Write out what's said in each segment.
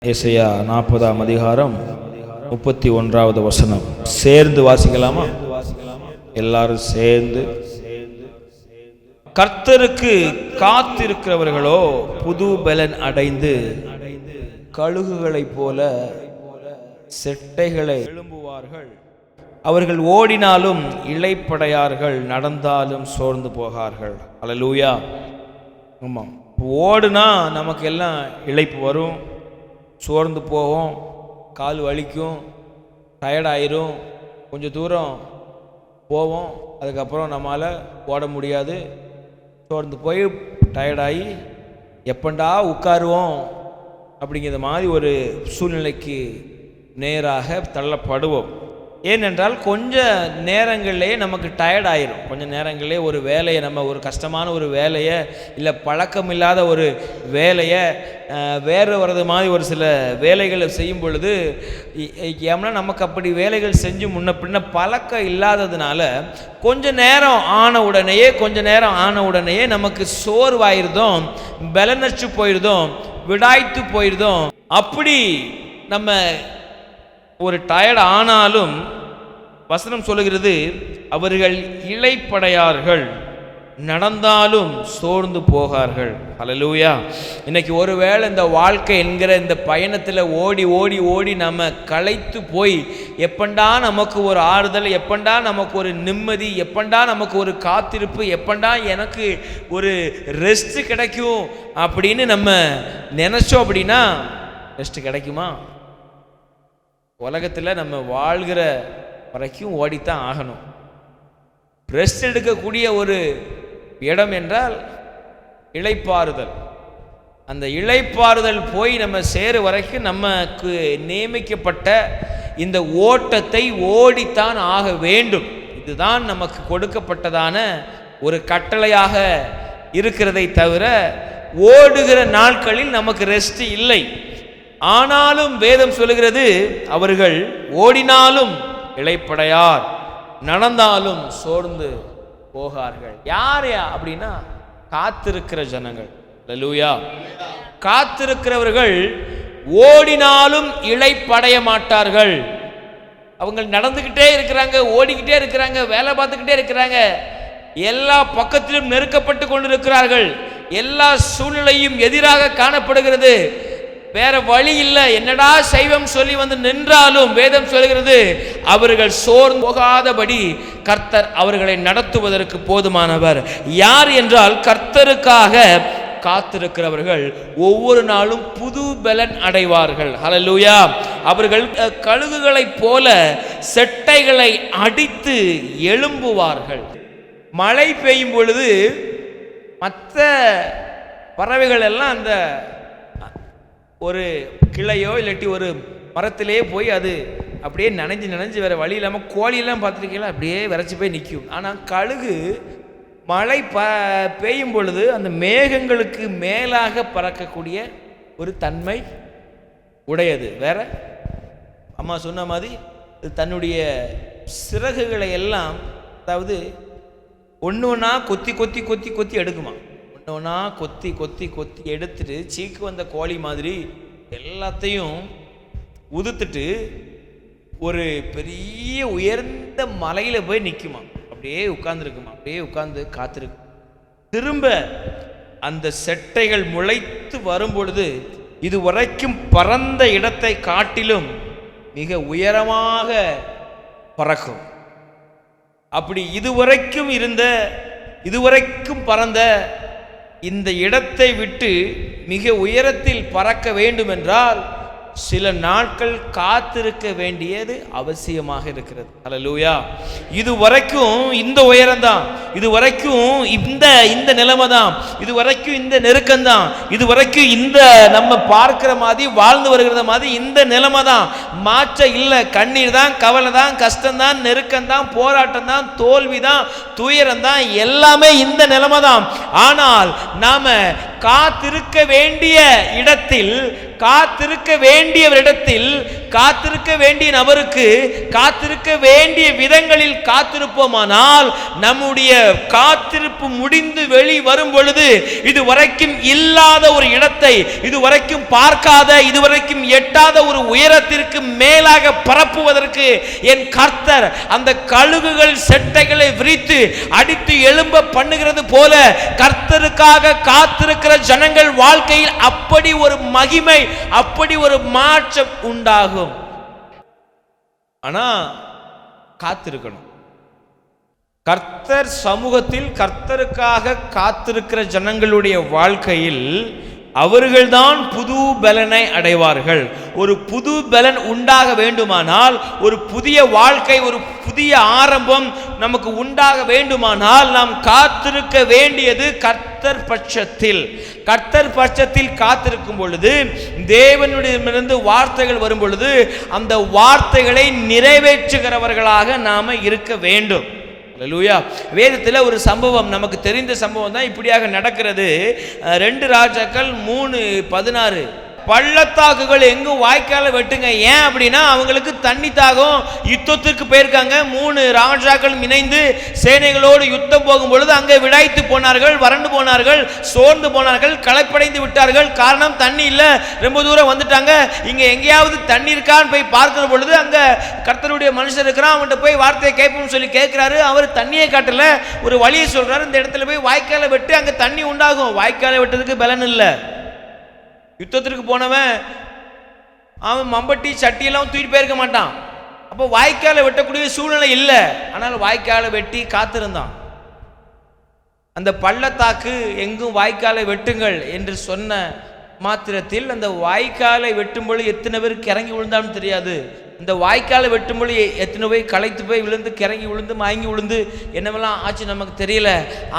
ஏசாயா 40ஆம் அதிகாரம் 31வது வசனம் சேர்ந்து வாசிக்கலாமா? எல்லாரும் சேர்ந்து. கர்த்தருக்கு காத்திருக்கிறவர்களோ புது பலன் அடைந்து கழுகுகளைப் போல செட்டைகளை எழும்புவார்கள். அவர்கள் ஓடினாலும் இளைப்படையார்கள், நடந்தாலும் சோர்ந்து போகார்கள். அல்லேலூயா. ஆமாம், ஓடுனா நமக்கு எல்லாம் இளைப்பு வரும், சோர்ந்து போவோம், கால் வலிக்கும், டயர்டாயிரும், கொஞ்சம் தூரம் போவோம், அதுக்கப்புறம் நம்மளால் ஓட முடியாது, சோர்ந்து போய் டயர்டாகி எப்பண்டா உட்காருவோம் அப்படிங்கிற மாதிரி ஒரு சூழ்நிலைக்கு நேராக தள்ளப்படுவோம். ஏனென்றால் கொஞ்ச நேரங்களிலே நமக்கு டயர்ட் ஆயிரும். கொஞ்சம் நேரங்களிலே ஒரு வேலையை, நம்ம ஒரு கஷ்டமான ஒரு வேலையை, இல்லை பழக்கமில்லாத ஒரு வேலையை, வேறு வர்றது மாதிரி ஒரு சில வேலைகளை செய்யும் பொழுது ஏன்னா நமக்கு அப்படி வேலைகள் செஞ்சு முன்ன பின்ன பழக்கம் இல்லாததுனால கொஞ்ச நேரம் ஆன உடனேயே நமக்கு சோர்வாயிருந்தோம், பலனற்று போயிருந்தோம், விடாய்த்து போயிருந்தோம். அப்படி நம்ம ஒரு டயர்ட் ஆனாலும் வசனம் சொல்லுகிறது, அவர்கள் இளைப்படையார்கள், நடந்தாலும் சோர்ந்து போகார்கள். அல்லேலூயா. இன்னைக்கு ஒருவேளை இந்த வாழ்க்கை என்கிற இந்த பயணத்தில் ஓடி ஓடி ஓடி நம்ம களைத்து போய் எப்பண்டா நமக்கு ஒரு ஆறுதல், எப்பண்டா நமக்கு ஒரு நிம்மதி, எப்பண்டா நமக்கு ஒரு காத்திருப்பு, எப்பண்டா எனக்கு ஒரு ரெஸ்ட் கிடைக்கும் அப்படின்னு நம்ம நினைச்சோம். அப்படின்னா ரெஸ்ட் கிடைக்குமா? உலகத்தில் நம்ம வாழ்கிற வரைக்கும் ஓடித்தான் ஆகணும். ரெஸ்ட் எடுக்கக்கூடிய ஒரு இடம் என்றால் இளைப்பாறுதல். அந்த இளைப்பாறுதல் போய் நம்ம சேர வரைக்கும் நமக்கு நியமிக்கப்பட்ட இந்த ஓட்டத்தை ஓடித்தான் ஆக வேண்டும். இதுதான் நமக்கு கொடுக்கப்பட்டதான ஒரு கட்டளையாக இருக்கிறதை தவிர ஓடுகிற நாட்களில் நமக்கு ரெஸ்ட் இல்லை. ஆனாலும் வேதம் சொல்லுகிறது, அவர்கள் ஓடினாலும் இளைப்படையார், நடந்தாலும் சோர்ந்து போகார்கள். யார் அப்படின்னா காத்திருக்கிற ஜனங்கள். அல்லேலூயா. காத்திருக்கிறவர்கள் ஓடினாலும் இளைப்படைய மாட்டார்கள். அவங்க நடந்துக்கிட்டே இருக்கிறாங்க, ஓடிக்கிட்டே இருக்கிறாங்க, வேலை பார்த்துக்கிட்டே இருக்கிறாங்க, எல்லா பக்கத்திலும் நெருக்கப்பட்டு கொண்டிருக்கிறார்கள், எல்லா சூழ்நிலையும் எதிராக காணப்படுகிறது, வேற வழி இல்லை, என்னடா செய்வம் சொல்லி வந்து நின்றாலும் வேதம் சொல்கிறது அவர்கள் சோர்ந்து போகாதபடி கர்த்தர் அவர்களை நடத்துவதற்கு போதுமானவர். யார் என்றால் கர்த்தருக்காக காத்திருக்கிறவர்கள் ஒவ்வொரு நாளும் புது பலன் அடைவார்கள். ஹல்லேலூயா. அவர்கள் கழுகுகளைப் போல செட்டைகளை அடித்து எழும்புவார்கள். மழை பெய்யும் பொழுது மற்ற பறவைகள் எல்லாம் அந்த ஒரு கிளையோ இல்லாட்டி ஒரு மரத்திலேயே போய் அது அப்படியே நனைஞ்சு வேறு வழி இல்லாமல், கோழியெல்லாம் பார்த்துருக்கீங்களா, அப்படியே விரைச்சி போய் நிற்கும். ஆனால் கழுகு மழை பெய்யும் பொழுது அந்த மேகங்களுக்கு மேலாக பறக்கக்கூடிய ஒரு தன்மை உடையது. வேற அம்மா சொன்ன மாதிரி தன்னுடைய சிறகுகளை எல்லாம், அதாவது ஒன்று ஒன்றா கொத்தி கொத்தி கொத்தி கொத்தி எடுக்குமா, ஒன்றா கொத்தி கொத்தி கொத்தி எடுத்துட்டு சீக்கு வந்த கோழி மாதிரி எல்லாத்தையும் உதுத்துட்டு ஒரு பெரிய உயர்ந்த மலையில் போய் நிற்குமா, அப்படியே உட்கார்ந்துருக்குமா, அப்படியே உட்கார்ந்து காத்திருக்கு. திரும்ப அந்த செட்டைகள் முளைத்து வரும் பொழுது இதுவரைக்கும் பறந்த இடத்தை காட்டிலும் மிக உயரமாக பறக்கும். அப்படி இதுவரைக்கும் பறந்த இந்த இடத்தை விட்டு மிக உயரத்தில் பறக்க வேண்டும் என்றால் சில நாட்கள் காத்திருக்க வேண்டியது அவசியமாக இருக்கிறது. அல்லேலூயா. இதுவரைக்கும் இந்த உயரம்தான், இதுவரைக்கும் இந்த நிலைமை தான், இதுவரைக்கும் இந்த நெருக்கம்தான், இதுவரைக்கும் இந்த நம்ம பார்க்கிற மாதிரி வாழ்ந்து வருகிற மாதிரி இந்த நிலைமை தான், மாற்ற இல்லை. கண்ணீர் தான், கவலை தான், கஷ்டம்தான், நெருக்கம்தான், போராட்டம் தான், தோல்வி தான், துயரம் தான், எல்லாமே இந்த நிலைமை தான். ஆனால் நாம காத்திருக்க வேண்டிய இடத்தில், காத்திருக்க வேண்டியவரிடத்தில், காத்திருக்க வேண்டிய நபருக்கு காத்திருக்க வேண்டிய விதங்களில் காத்திருப்போமானால், நம்முடைய காத்திருப்பு முடிந்து வெளி வரும் பொழுது இதுவரைக்கும் இல்லாத ஒரு இடத்தை, இதுவரைக்கும் பார்க்காத, இதுவரைக்கும் எட்டாத ஒரு உயரத்திற்கு மேலாக பரப்புவதற்கு என் கர்த்தர் அந்த கழுகுகள் செட்டைகளை விரித்து அடித்து எழும்ப பண்ணுகிறது போல கர்த்தருக்காக காத்திருக்கிற ஜனங்கள் வாழ்க்கையில் அப்படி ஒரு மகிமை, அப்படி ஒரு மாற்றம் உண்டாகும். ஆனா காத்திருக்கணும். கர்த்தர் சமூகத்தில் கர்த்தருக்காக காத்திருக்கிற ஜனங்களுடைய வாழ்க்கையில் அவர்கள்தான் புது பலனை அடைவார்கள். ஒரு புது பலன் உண்டாக வேண்டுமானால், ஒரு புதிய வாழ்க்கை, ஒரு புதிய ஆரம்பம் நமக்கு உண்டாக வேண்டுமானால், நாம் காத்திருக்க வேண்டியது கர்த்தர் பட்சத்தில். கர்த்தர் பட்சத்தில் காத்திருக்கும் பொழுது, தேவனிடமிருந்து வார்த்தைகள் வரும் பொழுது, அந்த வார்த்தைகளை நிறைவேற்றுகிறவர்களாக நாம இருக்க வேண்டும். அல்லேலூயா. வேதத்தில் ஒரு சம்பவம், நமக்கு தெரிந்த சம்பவம் தான் இப்படியாக நடக்கிறது. 2 ராஜாக்கள் 3:16. பள்ளத்தாக்குகள் எங்கும் வாய்க்கால வெட்டுங்க. ஏன் அப்படின்னா அவங்களுக்கு தண்ணி தாகம், யுத்தத்திற்கு போயிருக்காங்க. 3 ராஜாக்கள் இணைந்து சேனைகளோடு யுத்தம் போகும் பொழுது அங்கே விடாய்த்து போனார்கள், வறண்டு போனார்கள், சோர்ந்து போனார்கள், களைப்படைந்து விட்டார்கள். காரணம் தண்ணி இல்லை, ரொம்ப தூரம் வந்துட்டாங்க. இங்கே எங்கேயாவது தண்ணி இருக்கான்னு போய் பார்க்கிற பொழுது அங்கே கர்த்தருடைய மனுஷன் இருக்கிறான். அவன்கிட்ட போய் வார்த்தையை கேட்போம்னு சொல்லி கேட்கிறாரு. அவர் தண்ணியை காட்டல, ஒரு வழியை சொல்றாரு. இந்த இடத்துல போய் வாய்க்கால வெட்டு, அங்கே தண்ணி உண்டாகும். வாய்க்கால வெட்டதுக்கு பலன் இல்லை. யுத்தத்திற்கு போனவன் அவன் மம்பட்டி சட்டியெல்லாம் தூக்கிட்டு போயிருக்க மாட்டான். அப்போ வாய்க்கால வெட்டக்கூடிய சூழ்நிலை இல்லை. ஆனால் வாய்க்கால வெட்டி காத்திருந்தான். அந்த பள்ளத்தாக்கு எங்கும் வாய்க்காலை வெட்டுங்கள் என்று சொன்ன மாத்திரத்தில் அந்த வாய்க்காலை வெட்டும்போது எத்தனை பேருக்கு இறங்கி விழுந்தாலும் தெரியாது. இந்த வாய்க்காலை வெட்டும்போது எத்தனை போய் களைத்து போய் விழுந்து, கிறங்கி விழுந்து, மயங்கி விழுந்து என்னவெல்லாம் ஆச்சு நமக்கு தெரியல.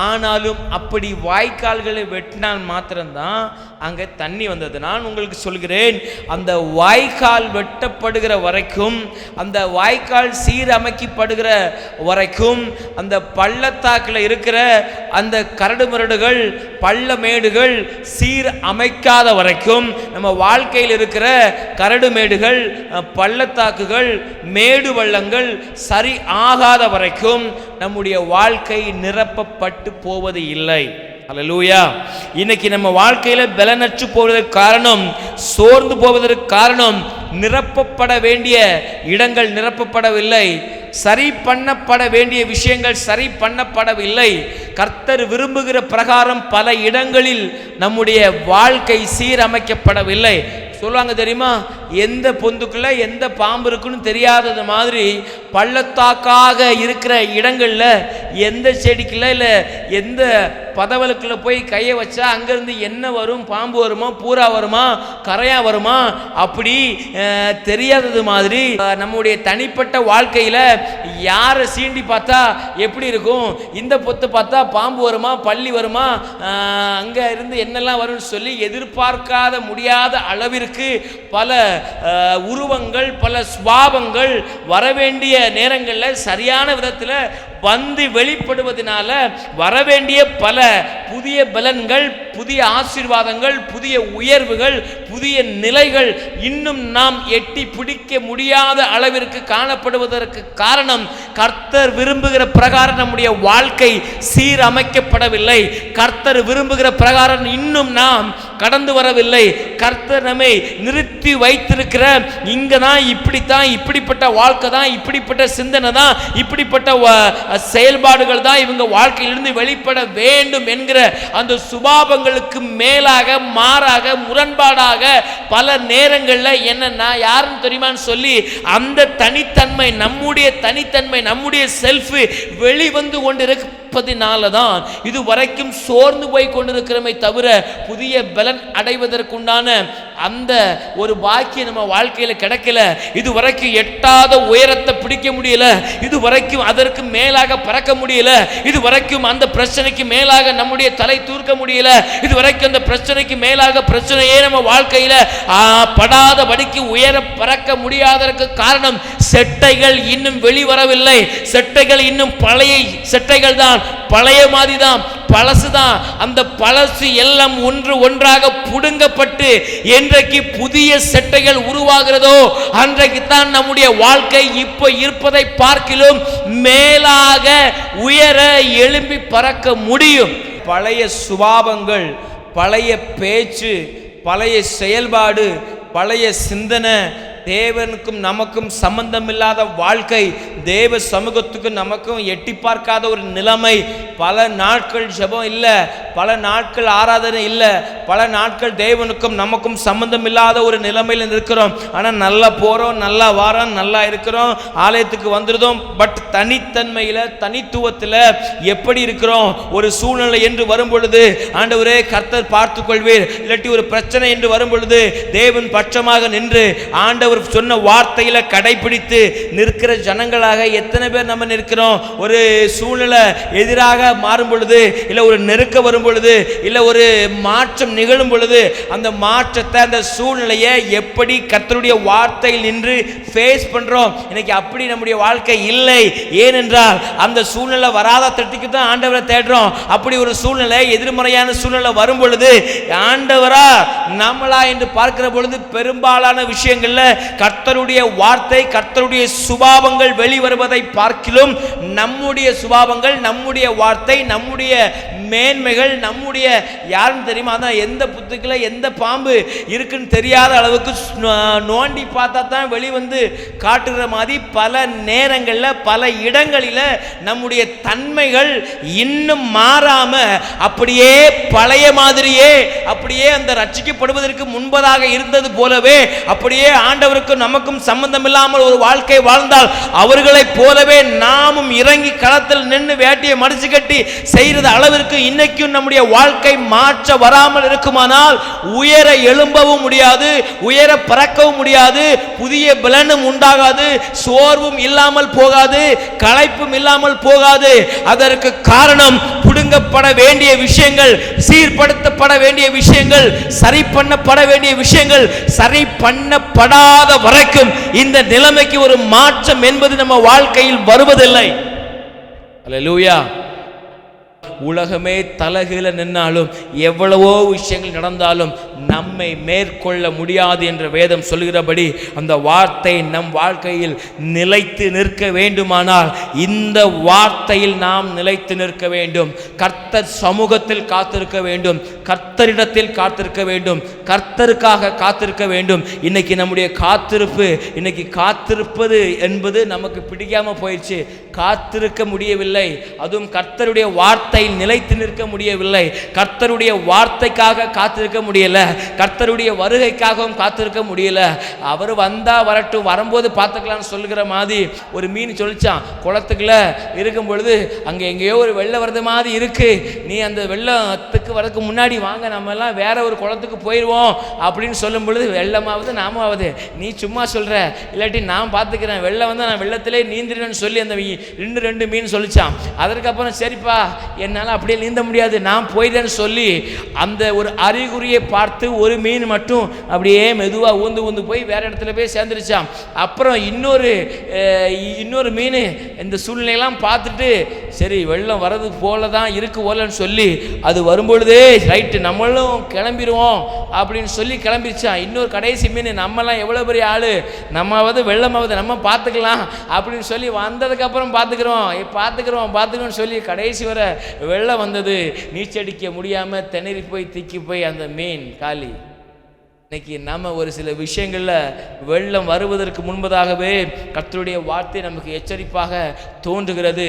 ஆனாலும் அப்படி வாய்க்கால்களை வெட்டினால் மாத்திரம்தான் அங்கே தண்ணி வந்தது. நான் உங்களுக்கு சொல்கிறேன், அந்த வாய்க்கால் வெட்டப்படுகிற வரைக்கும், அந்த வாய்க்கால் சீரமைக்கப்படுகிற வரைக்கும், அந்த பள்ளத்தாக்கில் இருக்கிற அந்த கரடு முரடுகள், பள்ளமேடுகள் சீர் அமைக்காத வரைக்கும், நம்ம வாழ்க்கையில் இருக்கிற கரடு மேடுகள், பள்ளத்தாக்குகள், மேடு வள்ளங்கள் சரி ஆகாத வரைக்கும் நம்முடைய வாழ்க்கை நிரப்பப்பட்டு போவது இல்லை. அல்லேலூயா. இன்னைக்கு நம்ம வாழ்க்கையில பலனற்று போவதற்கு காரணம், சோர்ந்து போவதற்கு காரணம், நிரப்பப்பட வேண்டிய இடங்கள் நிரப்பப்படவில்லை, சரி பண்ணப்பட வேண்டிய விஷயங்கள் சரி பண்ணப்படவில்லை. கர்த்தர் விரும்புகிற பிரகாரம் பல இடங்களில் நம்முடைய வாழ்க்கை சீரமைக்கப்படவில்லை. சொல்லுவாங்க தெரியுமா, எந்த பொந்துக்குள்ள எந்த பாம்பு இருக்குன்னு தெரியாதது மாதிரி பள்ளத்தாக்காக இருக்கிற இடங்கள்ல எந்த செடிக்குள்ள இல்லை எந்த பதவலுக்குள்ள போய் கையை வச்சா அங்கிருந்து என்ன வரும், பாம்பு வருமா, பூரா வருமா, கரையா வருமா, அப்படி தெரியாதது மாதிரி நம்முடைய தனிப்பட்ட வாழ்க்கையில யாரை சீண்டி பார்த்தா எப்படி இருக்கும், இந்த பொத்து பார்த்தா பாம்பு வருமா, பள்ளி வருமா, அங்க இருந்து என்னெல்லாம் வரும்னு சொல்லி எதிர்பார்க்காத முடியாத அளவிற்கு பல உருவங்கள், பல சுபாவங்கள் வரவேண்டிய நேரங்களில் சரியான விதத்தில் வந்து வெளிப்படுவதனால வரவேண்டிய பல புதிய பலன்கள், புதிய ஆசீர்வாதங்கள், புதிய உயர்வுகள், புதிய நிலைகள் இன்னும் நாம் எட்டி பிடிக்க முடியாத அளவிற்கு காணப்படுவதற்கு காரணம், கர்த்தர் விரும்புகிற பிரகாரம் நம்முடைய வாழ்க்கை சீரமைக்கப்படவில்லை. கர்த்தர் விரும்புகிற பிரகாரம் இன்னும் நாம் கடந்து வரவில்லை. கர்த்தர் நம்மை நிறுத்தி வைத்திருக்கிற இங்க தான் இப்படித்தான், இப்படிப்பட்ட வாழ்க்கை தான், இப்படிப்பட்ட சிந்தனை தான், இப்படிப்பட்ட செயல்பாடுகள் தான் இவங்க வாழ்க்கையிலிருந்து வெளிப்பட வேண்டும் என்கிற அந்த சுபாவங்களுக்கு மேலாக, மாறாக, முரண்பாடாக பல நேரங்களில் என்னன்னா யாருன்னு தெரியுமான்னு சொல்லி அந்த தனித்தன்மை, நம்முடைய தனித்தன்மை, நம்முடைய செல்ஃப் வெளிவந்து கொண்டிருப்பதினாலதான் இது வரைக்கும் சோர்ந்து போய் கொண்டிருக்கிறமை தவிர புதிய பலன் அடைவதற்குண்டான அந்த ஒரு பாக்கியம் நம்ம வாழ்க்கையில் கிடைக்கல. இது வரைக்கும் எட்டாத உயரத்தை பிடிக்க முடியல, இது வரைக்கும் அதற்கு மேலாக பறக்க முடியல, இது வரைக்கும் அந்த பிரச்சனைக்கு மேலாக நம்முடைய தலை தூர்க்க முடியல, இது வரைக்கும் அந்த பிரச்சனைக்கு மேலாக பிரச்சனையே நம்ம வாழ்க்கையில படாதபடிக்கு உயர பறக்க முடியாததற்கு காரணம் செட்டைகள் இன்னும் வெளிவரவில்லை. செட்டைகள் இன்னும் பழைய செட்டைகள் தான், பழைய மாதிரி தான், பழசுதான். அந்த பழசு எல்லாம் ஒன்றாக புடுங்கப்பட்டு என்றைக்கு புதிய செட்டைகள் உருவாகிறதோ அன்றைக்கு தான் நம்முடைய வாழ்க்கை இப்போ இருப்பதை பார்க்கிலும் மேலாக உயர எழும்பி பறக்க முடியும். பழைய சுபாவங்கள், பழைய பேச்சு, பழைய செயல்பாடு, பழைய சிந்தனை, தேவனுக்கும் நமக்கும் சம்பந்தமில்லாத வாழ்க்கை, தேவ சமூகத்துக்கு நமக்கும் எட்டி பார்க்காத ஒரு நிலைமை, பல நாட்கள் ஜெபம் இல்லை, பல நாட்கள் ஆராதனை இல்லை, பல நாட்கள் தேவனுக்கும் நமக்கும் சம்பந்தம் இல்லாத ஒரு நிலைமையில் இருக்கிறோம். ஆனால் நல்லா போகிறோம், நல்லா வாரோம், நல்லா இருக்கிறோம், ஆலயத்துக்கு வந்துடுதோம். பட் தனித்தன்மையில், தனித்துவத்தில் எப்படி இருக்கிறோம்? ஒரு சூழ்நிலை என்று வரும் பொழுது ஆண்டவரே கர்த்தர் பார்த்துக் கொள்வீர், இல்லாட்டி ஒரு பிரச்சனை என்று வரும் பொழுது தேவன் பட்சமாக நின்று ஆண்டவர் சொன்ன வார்த்தையில கடைபிடித்து நிற்கிற ஜனங்களாக எத்தனை பேர் நம்ம நிற்கிறோம்? ஒரு சூழ்நிலை எதிராக மாறும் பொழுது, இல்ல ஒரு நெருக்க வரும் பொழுது, இல்ல ஒரு மாற்றம் நிகழும் பொழுது அந்த மாற்றத்தை, அந்த சூழ்நிலையை எப்படி கர்த்தருடைய வார்த்தையில் நின்று ஃபேஸ் பண்றோம்? இன்னைக்கு அப்படி நம்முடைய வாழ்க்கை இல்லை. ஏனென்றால் அந்த சூழ்நிலை வராத தட்டிக்கு தான் ஆண்டவரை தேடுறோம். அப்படி ஒரு சூழ்நிலை, எதிர்மறையான சூழ்நிலை வரும் பொழுது ஆண்டவரா நம்மளா என்று பார்க்கிற பொழுது பெரும்பாலான விஷயங்கள்ல கர்த்தருடைய வார்த்தை, கர்த்தருடைய சுபாவங்கள் வெளிவருவதை பார்க்கிலும் நம்முடைய சுபாவங்கள், நம்முடைய வார்த்தை, நம்முடைய மேன்மைகள், நம்முடைய யாருன்னு தெரியுமா? அதான் எந்த புத்துக்குள்ள எந்த பாம்பு இருக்குன்னு தெரியாத அளவுக்கு நோண்டி பார்த்தா தான் வெளிவந்து காட்டுகிற மாதிரி பல நேரங்களில், பல இடங்களில் நம்முடைய தன்மைகள் இன்னும் மாறாம அப்படியே பழைய மாதிரியே, அப்படியே அந்த ரட்சிக்கப்படுவதற்கு முன்பதாக இருந்தது போலவே, அப்படியே ஆண்டவருக்கும் நமக்கும் சம்பந்தம் இல்லாமல் ஒரு வாழ்க்கை வாழ்ந்தால் அவர்களைப் போலவே நாமும் இறங்கி களத்தில் நின்று வேட்டியை மடிச்சு கட்டி செய்யறது அளவிற்கு இன்னைக்கும் நம்முடைய வாழ்க்கை மாற்ற வராமல் இருக்குமானால் உயர எழும்பவும் முடியாது, உயர பறக்கவும் முடியாது, புதிய பலனும் உண்டாகாது, சோர்வும் இல்லாமல் போகாது, களைப்பும் இல்லாமல் போகாது. அதற்கு காரணம் புடுங்கப்பட வேண்டிய விஷயங்கள், சீர்படுத்தப்பட வேண்டிய விஷயங்கள், சரி பண்ணப்பட வேண்டிய விஷயங்கள் சரி பண்ணப்படாத வரைக்கும் இந்த நிலைமைக்கு ஒரு மாற்றம் என்பது நம்ம வாழ்க்கையில் வருவதில்லை. அல்லேலூயா. உலகமே தலகீழ நின்னாலும், எவ்வளவோ விஷயங்கள் நடந்தாலும் நம்மை மேற்கொள்ள முடியாது என்ற வேதம் சொல்கிறபடி அந்த வார்த்தை நம் வாழ்க்கையில் நிலைத்து நிற்க வேண்டுமானால் இந்த வார்த்தையில் நாம் நிலைத்து நிற்க வேண்டும். கர்த்தர் சமூகத்தில் காத்திருக்க வேண்டும், கர்த்தரிடத்தில் காத்திருக்க வேண்டும், கர்த்தருக்காக காத்திருக்க வேண்டும். இன்னைக்கு நம்முடைய காத்திருப்பு, இன்னைக்கு காத்திருப்பது என்பது நமக்கு பிடிக்காம போயிடுச்சு. காத்திருக்க முடியவில்லை, அதுவும் கர்த்தருடைய வார்த்தை நிலைத்து நிற்க முடியவில்லை. கர்த்தருடைய வார்த்தைக்காக காத்திருக்க முடியல, கர்த்தருடைய வருகைக்காகவும் காத்திருக்க முடியல. அவர் வந்தா வரட்டும், வரும்போது பார்த்துக்கலாம்னு சொல்லுகிற மாதிரி ஒரு மீன் சொல்லிச்சான். குளத்துக்குள்ள இருக்கும் பொழுது அங்கே எங்கேயோ ஒரு வெள்ளம் வர்றது மாதிரி இருக்கு, நீ அந்த வெள்ளத்துக்கு வரதுக்கு முன்னாடி வாங்க, நம்ம எல்லாம் வேற ஒரு குளத்துக்கு போயிடுவோம் அப்படின்னு சொல்லும் பொழுது, வெள்ளமாவது நாமாவது நீ சும்மா சொல்ற, இல்லாட்டி நான் பார்த்துக்கிறேன், வெள்ளம் வந்து நான் வெள்ளத்திலே நீந்திருவேன்னு சொல்லி அந்த ரெண்டு மீன் சொல்லிச்சான். அதற்கப்புறம் சரிப்பா என்னால் அப்படியே நீந்த முடியாது, நான் போயிட்டேன்னு சொல்லி அந்த ஒரு அறிகுறியை பார்த்து ஒரு மீன் மட்டும் அப்படியே மெதுவாக ஊந்து போய் வேற இடத்துல போய் சேர்ந்துருச்சான். அப்புறம் இன்னொரு மீன் இந்த சூழ்நிலையெல்லாம் பார்த்துட்டு சரி வெள்ளம் வர்றது போல தான் இருக்கு போலன்னு சொல்லி அது வரும்பொழுதே ரைட்டு நம்மளும் கிளம்பிடுவோம் அப்படின்னு சொல்லி கிளம்பிடுச்சான். இன்னொரு கடைசி மீன் நம்மலாம் எவ்வளோ பெரிய ஆளு, நம்மாவது வெள்ளமாவது நம்ம பார்த்துக்கலாம் அப்படின்னு சொல்லி வந்ததுக்கப்புறம் பார்த்துக்கிறோம் சொல்லி கடைசி வர வெள்ளம் வந்தது. நீச்சடிக்க முடியாமல் திணறி போய் திக்கி போய் அந்த மீன் காலி. இன்னைக்கு நம்ம ஒரு சில விஷயங்களில் வெள்ளம் வருவதற்கு முன்பதாகவே கர்த்தருடைய வார்த்தை நமக்கு எச்சரிப்பாக தோன்றுகிறது.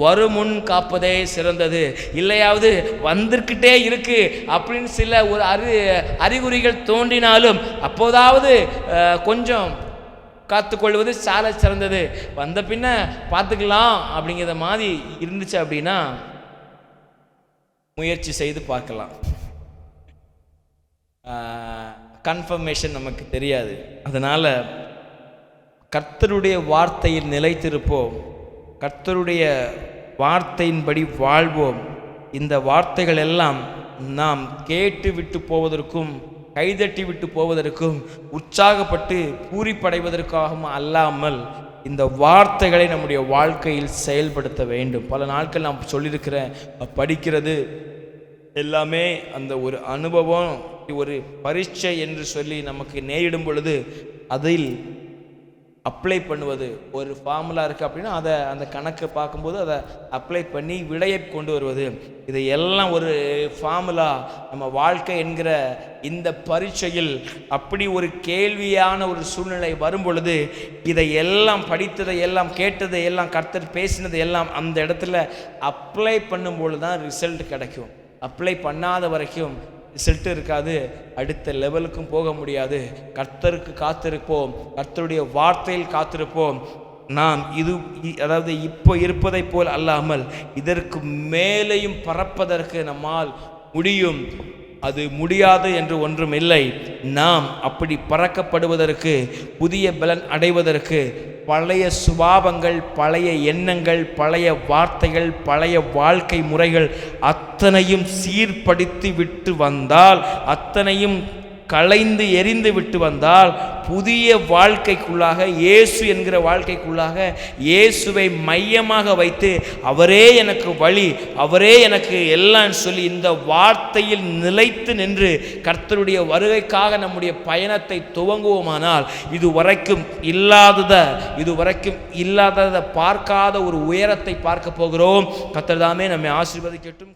வருமுன் காப்பதே சிறந்தது, இல்லையாவது வந்திருக்கிட்டே இருக்கு அப்படின்னு சில ஒரு அறிகுறிகள் தோன்றினாலும் அப்போதாவது கொஞ்சம் காத்துக்கொள்வது சால சிறந்தது. வந்த பின்ன பார்த்துக்கலாம் அப்படிங்கிற மாதிரி இருந்துச்சு அப்படின்னா முயற்சி செய்து பார்க்கலாம். கன்ஃபர்மேஷன் நமக்கு தெரியாது. அதனால் கர்த்தருடைய வார்த்தையில் நிலைத்திருப்போம், கர்த்தருடைய வார்த்தையின்படி வாழ்வோம். இந்த வார்த்தைகள் எல்லாம் நாம் கேட்டு விட்டு போவதற்கும் கைதட்டி விட்டு போவதற்கும் உற்சாகப்பட்டு பூரிப்படைவதற்காகவும் அல்லாமல் இந்த வார்த்தைகளை நம்முடைய வாழ்க்கையில் செயல்படுத்த வேண்டும். பல நாட்கள் நான் சொல்லியிருக்கிறேன், படிக்கிறது எல்லாமே அந்த ஒரு அனுபவம், ஒரு பரீட்சை என்று சொல்லி நமக்கு நேரிடும் பொழுது அதில் அப்ளை பண்ணுவது. ஒரு ஃபார்முலா இருக்குது அப்படின்னா அதை அந்த கணக்கை பார்க்கும்போது அதை அப்ளை பண்ணி விடையை கொண்டு வருவது, இதையெல்லாம் ஒரு ஃபார்முலா. நம்ம வாழ்க்கை என்கிற இந்த பரீட்சையில் அப்படி ஒரு கேள்வியான ஒரு சூழ்நிலை வரும் பொழுது இதையெல்லாம் படித்ததை எல்லாம் கேட்டதை எல்லாம் கர்த்தர் பேசினதை எல்லாம் அந்த இடத்துல அப்ளை பண்ணும்போது தான் ரிசல்ட் கிடைக்கும். அப்ளை பண்ணாத வரைக்கும் ரிசல்ட் இருக்காது, அடுத்த லெவலுக்கும் போக முடியாது. கர்த்தருக்கு காத்திருப்போம், கர்த்தருடைய வார்த்தையில் காத்திருப்போம். நாம் அதாவது இப்போ இருப்பதை போல் அல்லாமல் இதற்கு மேலேயும் பறப்பதற்கு நம்மால் முடியும். அது முடியாது என்று ஒன்றும் இல்லை. நாம் அப்படி பறக்கப்படுவதற்கு, புதிய பலன் அடைவதற்கு பழைய சுபாவங்கள், பழைய எண்ணங்கள், பழைய வார்த்தைகள், பழைய வாழ்க்கை முறைகள் அத்தனையும் சீர்படுத்தி விட்டு வந்தால், அத்தனையும் களைந்து எரிந்து விட்டு வந்தால், புதிய வாழ்க்கைக்குள்ளாக, இயேசு என்கிற வாழ்க்கைக்குள்ளாக இயேசுவை மையமாக வைத்து அவரே எனக்கு வழி, அவரே எனக்கு எல்லாம் சொல்லி இந்த வார்த்தையில் நிலைத்து நின்று கர்த்தருடைய வருகைக்காக நம்முடைய பயணத்தை துவங்குவோமானால் இதுவரைக்கும் இல்லாததை பார்க்காத ஒரு உயரத்தை பார்க்க போகிறோம். கர்த்தர் தாமே நம்மை ஆசீர்வதிக்கட்டும்.